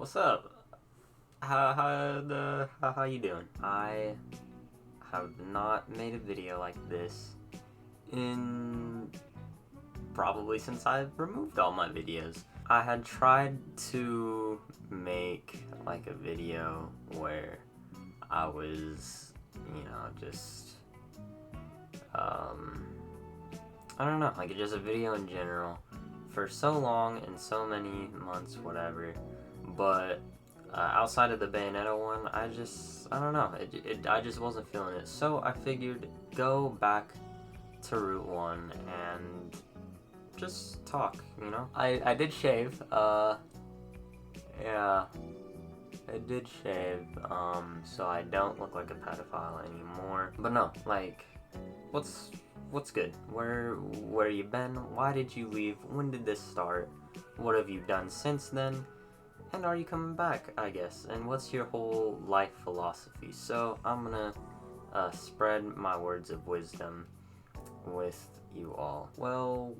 What's up? How you doing? I have not made a video like this in probably since I've removed all my videos. I had tried to make like a video where I was, just I don't know, like just a video in general for so long and so many months, whatever. But outside of the Bayonetta one, I don't know, I just wasn't feeling it. So I figured go back to Route 1 and just talk, I did shave, yeah, I did shave, so I don't look like a pedophile anymore. But no, like, what's good? Where you been? Why did you leave? When did this start? What have you done since then? And are you coming back, I guess? And what's your whole life philosophy? So I'm gonna spread my words of wisdom with you all. Well,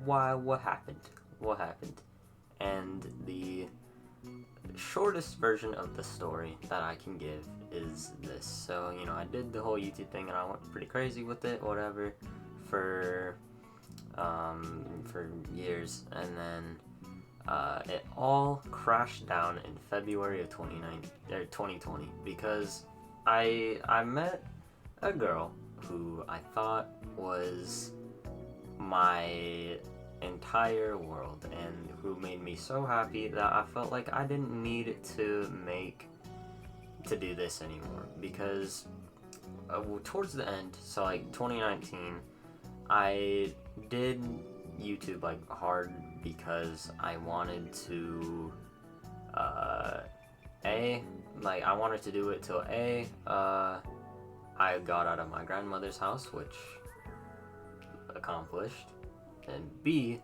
what happened? What happened? And the shortest version of the story that I can give is this. So, I did the whole YouTube thing and I went pretty crazy with it, whatever, for years, and then it all crashed down in February of 2020 because I met a girl who I thought was my entire world and who made me so happy that I felt like I didn't need to do this anymore, because towards the end, so like 2019, I did YouTube like hard because I wanted to I wanted to do it till I got out of my grandmother's house, which accomplished, and B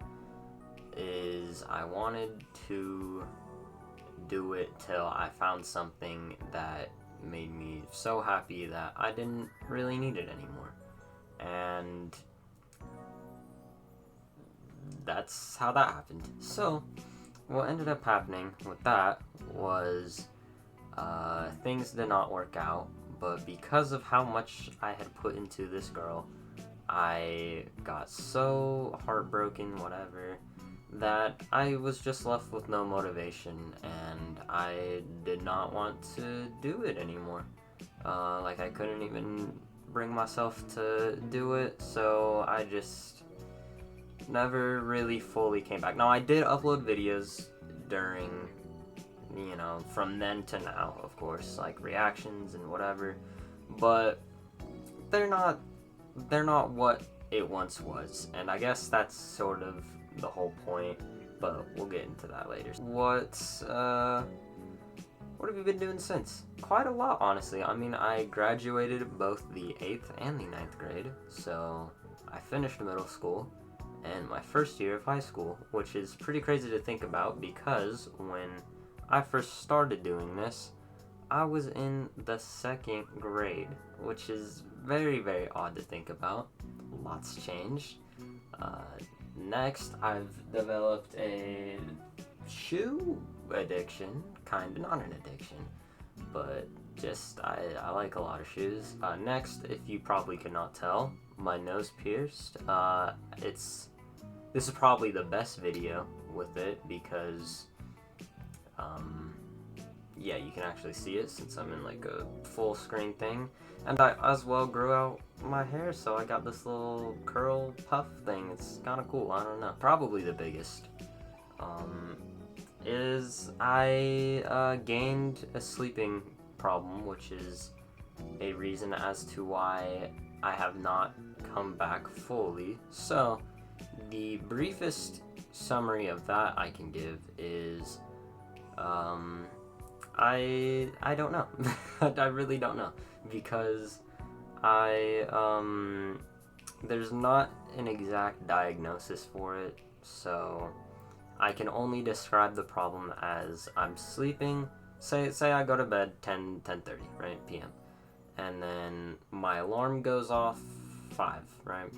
is I wanted to do it till I found something that made me so happy that I didn't really need it anymore. And that's how that happened. So what ended up happening with that was things did not work out, but because of how much I had put into this girl, I got so heartbroken, whatever, that I was just left with no motivation, and I did not want to do it anymore. Like, I couldn't even bring myself to do it, so I just never really fully came back. Now, I did upload videos during, from then to now, of course, like reactions and whatever, but they're not what it once was, and I guess that's sort of the whole point, but we'll get into that later. What have you been doing since? Quite a lot, honestly. I mean, I graduated both the 8th and the 9th grade, so I finished middle school and my first year of high school, which is pretty crazy to think about because when I first started doing this, I was in the 2nd grade, which is very, very odd to think about. Lots changed. Next, I've developed a shoe addiction, kind of, not an addiction, but just I like a lot of shoes. Next, if you probably could not tell, my nose pierced. This is probably the best video with it because yeah, you can actually see it since I'm in like a full screen thing. And I as well grew out my hair, so I got this little curl puff thing. It's kind of cool, I don't know. Probably the biggest is I gained a sleeping problem, which is a reason as to why I have not come back fully. So the briefest summary of that I can give is I don't know. I really don't know, because there's not an exact diagnosis for it, so I can only describe the problem as I'm sleeping, say I go to bed 10:30, right, p.m., and then my alarm goes off 5, right?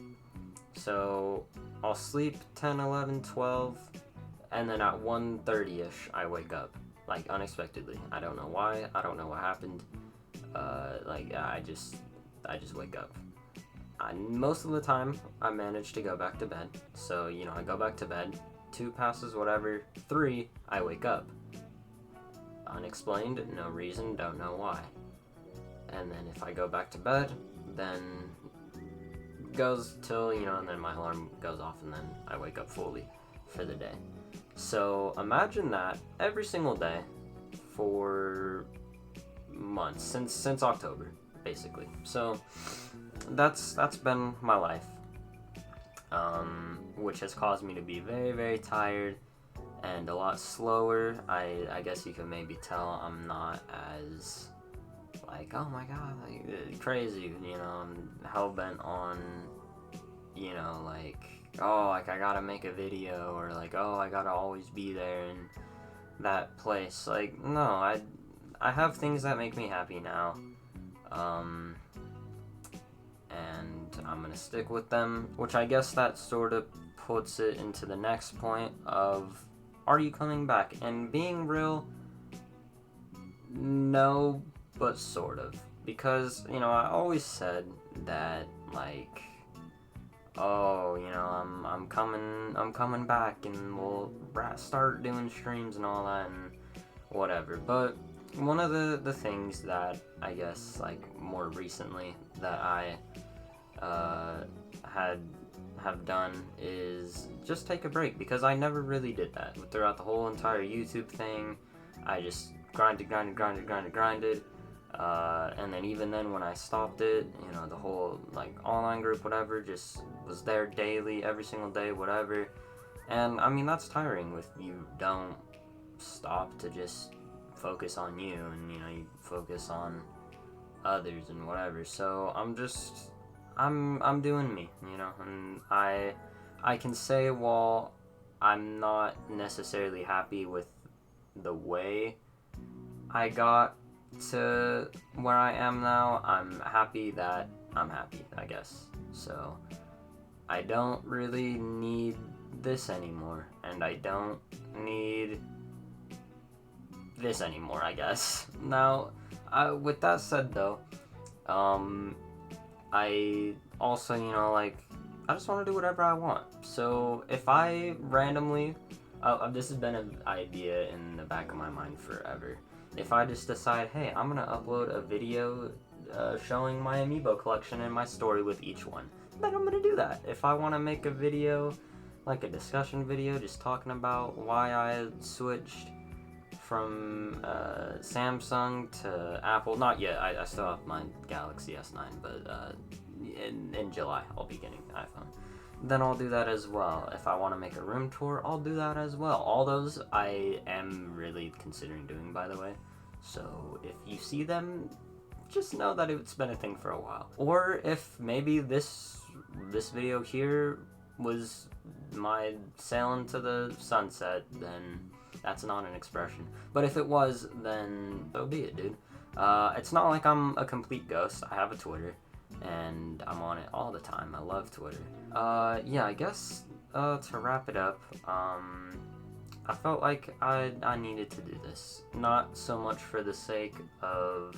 So I'll sleep 10, 11, 12, and then at 1:30ish, I wake up, like, unexpectedly. I don't know why, I don't know what happened, I just wake up. Most of the time, I manage to go back to bed, so, you know, I go back to bed, 2 passes, whatever, 3, I wake up. Unexplained, no reason, don't know why. And then if I go back to bed, then goes till, you know, and then my alarm goes off, and then I wake up fully for the day. So imagine that every single day for months, since October, basically. So that's been my life, which has caused me to be very, very tired and a lot slower. I guess you can maybe tell I'm not as, like, oh my god, like, crazy, you know, I'm hell-bent on, you know, like, oh, like, I gotta make a video, or like, oh, I gotta always be there in that place. Like, no, I have things that make me happy now, and I'm gonna stick with them, which I guess that sort of puts it into the next point of, are you coming back? And being real, no, but sort of, because, you know, I always said that, like, oh, you know, I'm coming back, and we'll start doing streams and all that and whatever. But one of the things that I guess, like, more recently that I have done is just take a break, because I never really did that throughout the whole entire YouTube thing. I just grinded, and then even then when I stopped it, you know, the whole, like, online group, whatever, just was there daily, every single day, whatever. And I mean, that's tiring if you don't stop to just focus on you, and, you know, you focus on others and whatever. So I'm doing me, you know, and I can say, while I'm not necessarily happy with the way I got to where I am now, I'm happy that I'm happy, I guess. So I don't really need this anymore, and I don't need this anymore, I guess. Now, with that said, though, I also, you know, like, I just want to do whatever I want. So if I randomly, this has been an idea in the back of my mind forever. If I just decide, hey, I'm gonna upload a video showing my amiibo collection and my story with each one, then I'm gonna do that. If I want to make a video, like a discussion video, just talking about why I switched from Samsung to Apple, not yet, I still have my Galaxy S9, but in July I'll be getting an iPhone. Then I'll do that as well. If I want to make a room tour, I'll do that as well. All those I am really considering doing, by the way. So if you see them, just know that it's been a thing for a while. Or if maybe this video here was my sailing to the sunset, then that's not an expression. But if it was, then so be it, dude. It's not like I'm a complete ghost. I have a Twitter, and I'm on it all the time. I love Twitter. Yeah, I guess to wrap it up, I felt like I needed to do this. Not so much for the sake of,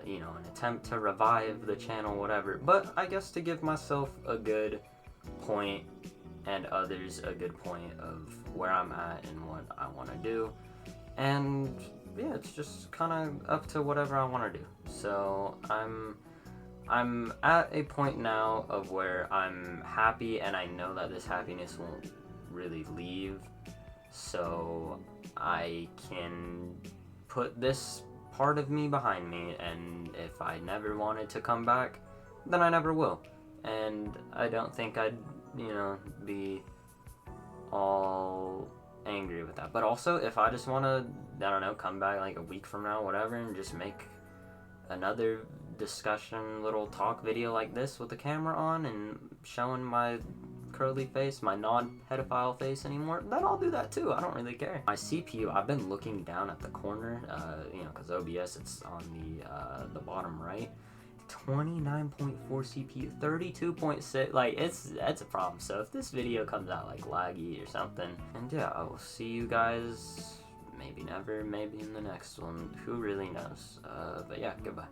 you know, an attempt to revive the channel, whatever, but I guess to give myself a good point and others a good point of where I'm at and what I want to do. And yeah, it's just kind of up to whatever I want to do. So I'm at a point now of where I'm happy, and I know that this happiness won't really leave, so I can put this part of me behind me, and if I never wanted to come back, then I never will. And I don't think I'd, you know, be all angry with that. But also, if I just want to, I don't know, come back like a week from now, whatever, and just make another discussion little talk video like this with the camera on and showing my curly face, my non-pedophile face anymore, then I'll do that too. I don't really care. My CPU, I've been looking down at the corner, you know, because OBS, it's on the bottom right. 29.4 CPU, 32.6, like, that's a problem. So if this video comes out, like, laggy or something, and yeah, I will see you guys, maybe never, maybe in the next one, who really knows, but yeah, goodbye.